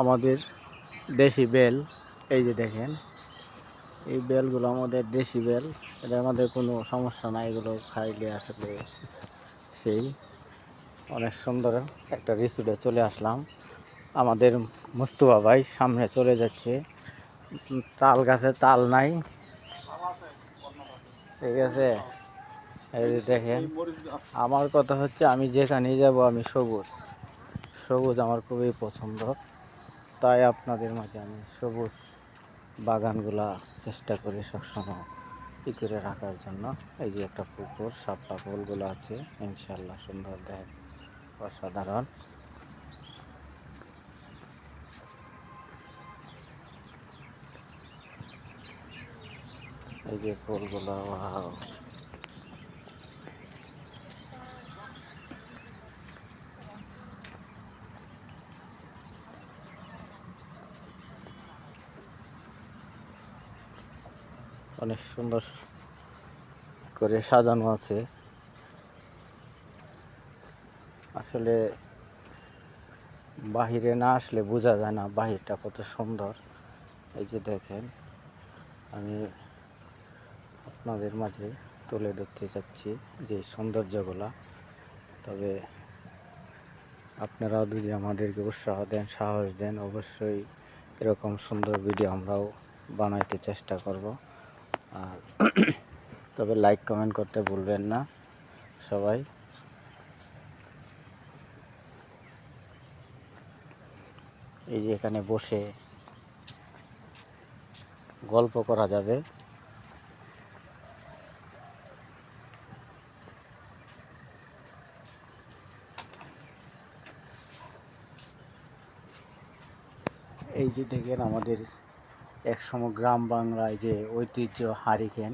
আমাদের দেশি বেল, এই যে দেখেন এই বেলগুলো আমাদের দেশি বেল। এটা আমাদের কোনো সমস্যা নাই, এগুলো খাইলে আসলে সেই অনেক সুন্দর একটা রিসোর্টে চলে আসলাম। আমাদের মুস্তফা ভাই সামনে চলে যাচ্ছে, তাল গাছে তাল নাই, ঠিক আছে। এই যে দেখেন, আমার কথা হচ্ছে আমি যেখানেই যাব আমি সবুজ সবুজ আমার খুবই পছন্দ, তাই আপনাদের মাঝে আমি সবুজ বাগানগুলা চেষ্টা করি সবসময় ই করে রাখার জন্য। এই যে একটা পুকুর, শাপলা ফুলগুলো আছে, ইনশাল্লাহ সুন্দর দেখ, অসাধারণ। এই যে ফুলগুলো, ওয়াও। অনেক সুন্দর করে সাজানো আছে। আসলে বাহিরে না আসলে বোঝা যায় না বাহিরটা কত সুন্দর। এই যে দেখেন, আমি আপনাদের মাঝে তুলে ধরতে চাচ্ছি যে সৌন্দর্যগুলা। তবে আপনারাও যদি আমাদেরকে উৎসাহ দেন, সাহস দেন, অবশ্যই এরকম সুন্দর ভিডিও আমরাও বানাইতে চেষ্টা করব। আর তবে লাইক কমেন্ট করতে ভুলবেন না সবাই। এই যে এখানে বসে গল্প করা যাবে। এই যে দেখেন, আমাদের একসময় গ্রাম বাংলায় যে ঐতিহ্য হারিকেন,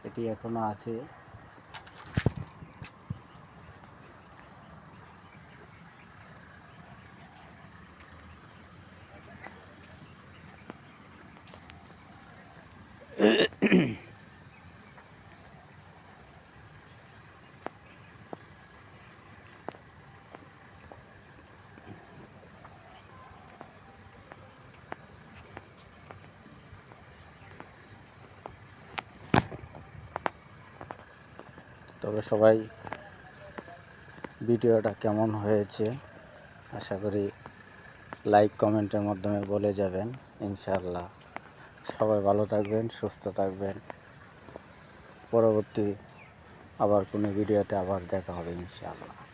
এটি এখনো আছে। তবে সবাই ভিডিওটা কেমন হয়েছে আশা করি লাইক কমেন্টের মাধ্যমে বলে যাবেন। ইনশাআল্লাহ সবাই ভালো থাকবেন, সুস্থ থাকবেন। পরবর্তী আবার কোনো ভিডিওতে আবার দেখা হবে ইনশাআল্লাহ।